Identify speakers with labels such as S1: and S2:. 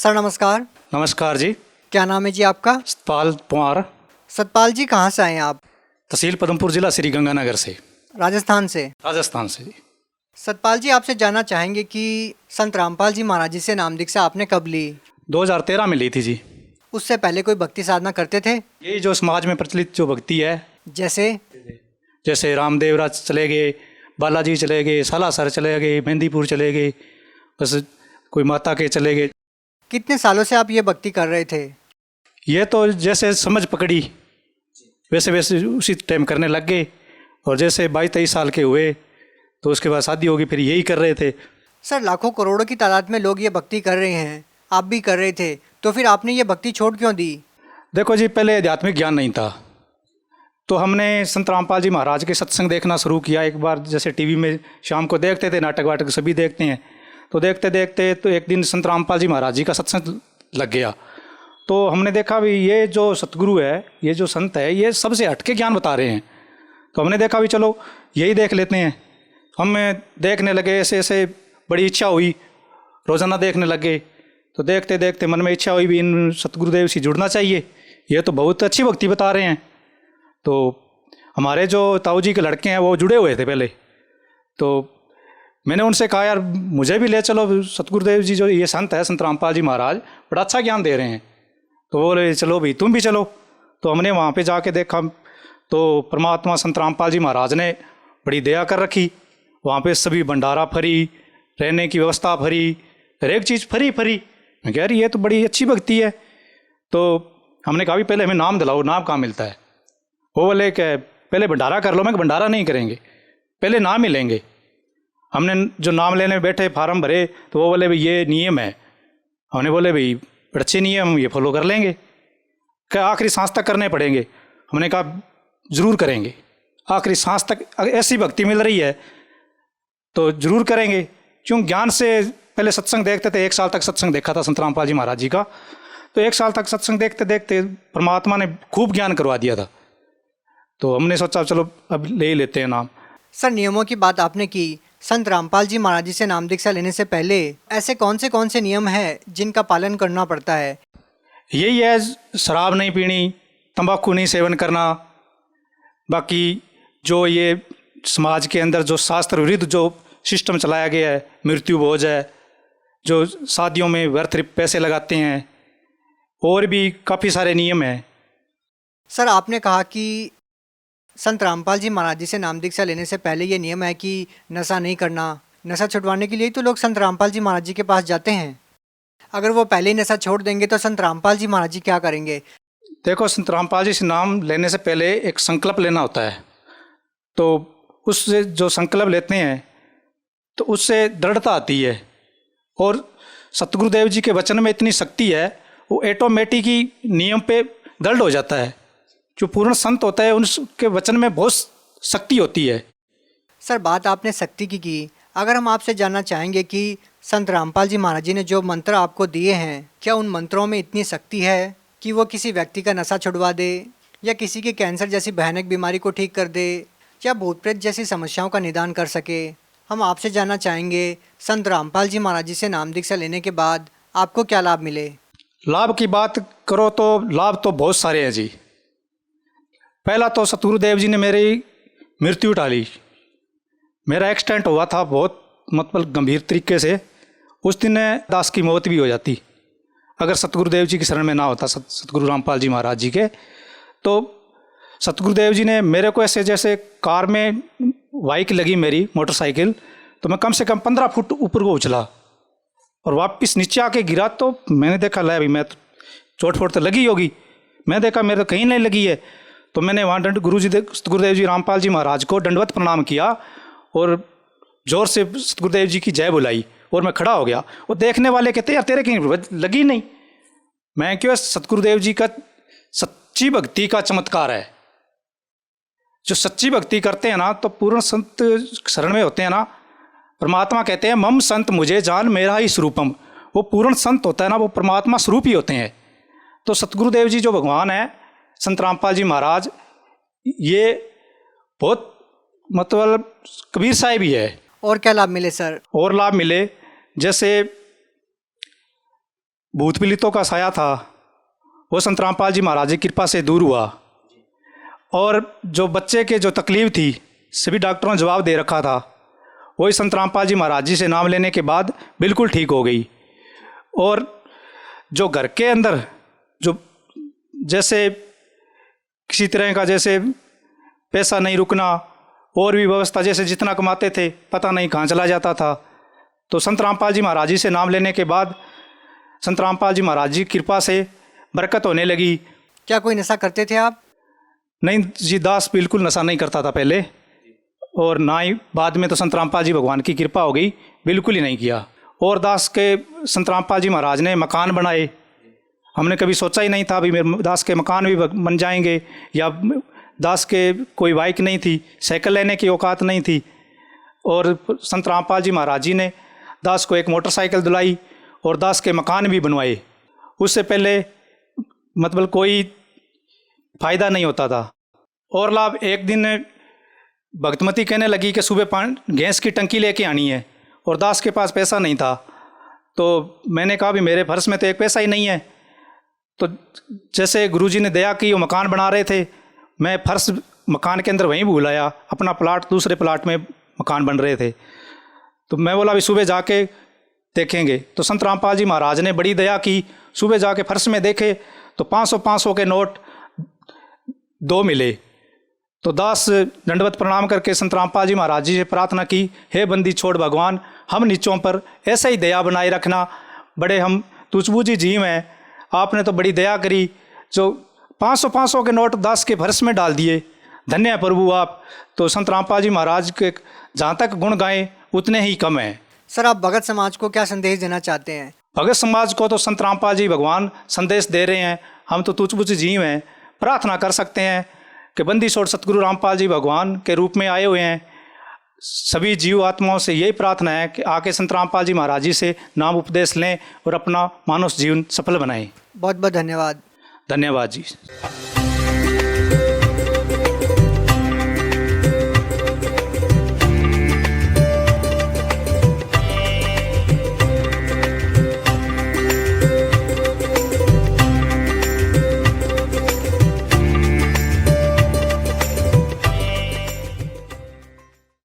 S1: Sir नमस्कार।
S2: नमस्कार जी।
S1: क्या नाम है जी आपका?
S2: सतपाल कुमार।
S1: सतपाल जी कहाँ से आए हैं आप?
S2: तहसील पदमपुर, जिला श्री गंगानगर से।
S1: राजस्थान से।
S2: राजस्थान से जी।
S1: सतपाल जी आपसे जानना चाहेंगे कि संत रामपाल जी महाराज जी से नाम दीक्षा आपने कब ली?
S2: 2013 में ली थी जी।
S1: उससे पहले कोई भक्ति साधना करते थे?
S2: यही जो समाज में प्रचलित जो भक्ति है,
S1: जैसे
S2: रामदेव राज चले गए, बालाजी चले गए, सालासर चले गए, मेहंदीपुर चले गए, बस कोई माता के चले गए।
S1: कितने सालों से आप ये भक्ति कर रहे थे?
S2: ये तो जैसे समझ पकड़ी वैसे वैसे उसी टाइम करने लग गए, और जैसे 22-23 साल के हुए तो उसके बाद शादी होगी, फिर यही कर रहे थे।
S1: सर लाखों करोड़ों की तादाद में लोग ये भक्ति कर रहे हैं, आप भी कर रहे थे, तो फिर आपने ये भक्ति छोड़ क्यों दी?
S2: देखो जी, पहले आध्यात्मिक ज्ञान नहीं था, तो हमने संत रामपाल जी महाराज के सत्संग देखना शुरू किया। एक बार जैसे टीवी में शाम को देखते थे, नाटक वाटक सभी देखते हैं, तो देखते देखते तो एक दिन संत रामपाल जी महाराज जी का सत्संग लग गया। तो हमने देखा भी ये जो सतगुरु है, ये जो संत है, ये सबसे हटके ज्ञान बता रहे हैं। तो हमने देखा भी चलो यही देख लेते हैं। हम देखने लगे, ऐसे ऐसे बड़ी इच्छा हुई, रोज़ाना देखने लगे। तो देखते देखते मन में इच्छा हुई भी इन सतगुरुदेव से जुड़ना चाहिए, ये तो बहुत अच्छी भक्ति बता रहे हैं। तो हमारे जो ताऊ जी के लड़के हैं वो जुड़े हुए थे पहले, तो मैंने उनसे कहा यार मुझे भी ले चलो, सतगुरुदेव जी जो ये संत है, संत रामपाल जी महाराज बड़ा अच्छा ज्ञान दे रहे हैं। तो बोले चलो भाई तुम भी चलो। तो हमने वहाँ पे जाके देखा तो परमात्मा संत रामपाल जी महाराज ने बड़ी दया कर रखी। वहाँ पे सभी भंडारा फ्री, रहने की व्यवस्था फ्री, हर एक चीज़ फ्री। मैं कह रही ये तो बड़ी अच्छी भक्ति है। तो हमने कहा भी पहले हमें नाम दिलाओ, नाम कहाँ मिलता है? वो बोले कि पहले भंडारा कर लो। मैं भंडारा नहीं करेंगे, पहले नाम ही लेंगे। हमने जो नाम लेने बैठे, फार्म भरे, तो वो बोले भाई ये नियम है। हमने बोले भाई अच्छे नियम, हम ये फॉलो कर लेंगे। क्या आखिरी सांस तक करने पड़ेंगे? हमने कहा ज़रूर करेंगे, आखिरी सांस तक। अगर ऐसी भक्ति मिल रही है तो ज़रूर करेंगे। क्यों? ज्ञान से पहले सत्संग देखते थे, 1 साल तक सत्संग देखा था संत रामपाल जी महाराज जी का। तो 1 साल तक सत्संग देखते देखते परमात्मा ने खूब ज्ञान करवा दिया था। तो हमने सोचा चलो अब ले ही लेते हैं नाम।
S1: सर नियमों की बात आपने की, संत रामपाल जी महाराज जी से नाम दीक्षा लेने से पहले ऐसे कौन से नियम हैं जिनका पालन करना पड़ता है?
S2: यही है, शराब नहीं पीनी, तंबाकू नहीं सेवन करना, बाकी जो ये समाज के अंदर जो शास्त्र विरुद्ध जो सिस्टम चलाया गया है, मृत्यु भोज है, जो शादियों में व्यर्थ पैसे लगाते हैं, और भी काफ़ी सारे नियम हैं।
S1: सर आपने कहा कि संत रामपाल जी महाराज जी से नाम दीक्षा लेने से पहले ये नियम है कि नशा नहीं करना। नशा छुड़वाने के लिए तो लोग संत रामपाल जी महाराज जी के पास जाते हैं। अगर वो पहले ही नशा छोड़ देंगे तो संत रामपाल जी महाराज जी क्या करेंगे?
S2: देखो, संत रामपाल जी से नाम लेने से पहले एक संकल्प लेना होता है। तो उससे जो संकल्प लेते हैं तो उससे दृढ़ता आती है, और सतगुरुदेव जी के वचन में इतनी शक्ति है, वो ऑटोमेटिक ही नियम पे दृढ़ हो जाता है। जो पूर्ण संत होता है उनके वचन में बहुत शक्ति होती है।
S1: सर बात आपने शक्ति की, अगर हम आपसे जानना चाहेंगे कि संत रामपाल जी महाराज जी ने जो मंत्र आपको दिए हैं, क्या उन मंत्रों में इतनी शक्ति है कि वो किसी व्यक्ति का नशा छुड़वा दे, या किसी के कैंसर जैसी भयानक बीमारी को ठीक कर दे, या भूत प्रेत जैसी समस्याओं का निदान कर सके? हम आपसे जानना चाहेंगे संत रामपाल जी महाराज जी से नाम दीक्षा लेने के बाद आपको क्या लाभ मिले?
S2: लाभ की बात करो तो लाभ तो बहुत सारे हैं जी। पहला तो सतगुरुदेव जी ने मेरी मृत्यु उठा ली। मेरा एक्सीडेंट हुआ था बहुत मतलब गंभीर तरीके से। उस दिन दास की मौत भी हो जाती अगर सतगुरुदेव जी की शरण में ना होता, सतगुरु रामपाल जी महाराज जी के। तो सतगुरुदेव जी ने मेरे को ऐसे, जैसे कार में बाइक लगी मेरी मोटरसाइकिल, तो मैं कम से कम 15 फुट ऊपर को उछला और वापस नीचे आके गिरा। तो मैंने देखा ले अभी मैं तो चोट फोट तो लगी होगी, मैं देखा मेरे तो कहीं नहीं लगी है। तो मैंने वहाँ गुरुदेव जी रामपाल जी महाराज को दंडवत प्रणाम किया और जोर से सतगुरुदेव जी की जय बुलाई, और मैं खड़ा हो गया। वो देखने वाले कहते यार तेरे कहीं लगी नहीं। मैं क्यों? सतगुरुदेव जी का सच्ची भक्ति का चमत्कार है। जो सच्ची भक्ति करते हैं ना, तो पूर्ण संत शरण में होते हैं ना, परमात्मा कहते हैं मम संत मुझे जान मेरा ही स्वरूपम। वो पूर्ण संत होता है ना, वो परमात्मा स्वरूप ही होते हैं। तो सतगुरुदेव जी जो भगवान है, संत रामपाल जी महाराज, ये बहुत मतलब कबीर साहिब भी है।
S1: और क्या लाभ मिले सर?
S2: और लाभ मिले, जैसे भूत पीड़ितों का साया था वो संत रामपाल जी महाराज की कृपा से दूर हुआ। और जो बच्चे के जो तकलीफ थी सभी डॉक्टरों ने जवाब दे रखा था, वही संत रामपाल जी महाराज जी से नाम लेने के बाद बिल्कुल ठीक हो गई। और जो घर के अंदर जो जैसे किसी तरह का जैसे पैसा नहीं रुकना और भी व्यवस्था जैसे जितना कमाते थे पता नहीं कहाँ चला जाता था, तो संत रामपाल जी महाराज जी से नाम लेने के बाद संत रामपाल जी महाराज जी की कृपा से बरकत होने लगी।
S1: क्या कोई नशा करते थे आप?
S2: नहीं जी, दास बिल्कुल नशा नहीं करता था पहले, और ना ही बाद में तो संत रामपाल जी भगवान की कृपा हो गई, बिल्कुल ही नहीं किया। और दास के संत रामपाल जी महाराज ने मकान बनाए, हमने कभी सोचा ही नहीं था भी मेरे दास के मकान भी बन जाएंगे, या दास के कोई बाइक नहीं थी, साइकिल लेने की औकात नहीं थी, और संत रामपाल जी महाराज जी ने दास को एक मोटरसाइकिल दिलाई और दास के मकान भी बनवाए। उससे पहले मतलब कोई फ़ायदा नहीं होता था। और लाभ, एक दिन भक्तमती कहने लगी कि सुबह गैस की टंकी लेके आनी है, और दास के पास पैसा नहीं था। तो मैंने कहा भी मेरे पर्स में तो एक पैसा ही नहीं है। तो जैसे गुरुजी ने दया की, वो मकान बना रहे थे, मैं फर्श मकान के अंदर वहीं भूल आया, अपना प्लाट दूसरे प्लाट में मकान बन रहे थे। तो मैं बोला भी सुबह जाके देखेंगे। तो संत रामपाल जी महाराज ने बड़ी दया की, सुबह जाके फर्श में देखे तो 500 के नोट 2 मिले। तो दास दंडवत प्रणाम करके संत रामपाल जी महाराज जी से प्रार्थना की, हे बंदी छोड़ भगवान, हम नीचों पर ऐसा ही दया बनाए रखना, बड़े हम तुझबूझी जीव हैं, आपने तो बड़ी दया करी, जो 500 के नोट दास के फर्श में डाल दिए, धन्य है प्रभु आप। तो संत रामपाल जी महाराज के जहाँ तक गुण गाएं उतने ही कम हैं।
S1: सर, आप भगत समाज को क्या संदेश देना चाहते हैं?
S2: भगत समाज को तो संत रामपाल जी भगवान संदेश दे रहे हैं, हम तो तुझबूझी जीव हैं, प्रार्थना कर सकते हैं कि बंदी छोड़ सतगुरु रामपाल जी भगवान के रूप में आए हुए हैं। सभी जीव आत्माओं से यही प्रार्थना है कि आके संत रामपाल जी महाराज जी से नाम उपदेश लें और अपना मानव जीवन सफल बनाएं।
S1: बहुत बहुत धन्यवाद।
S2: धन्यवाद जी।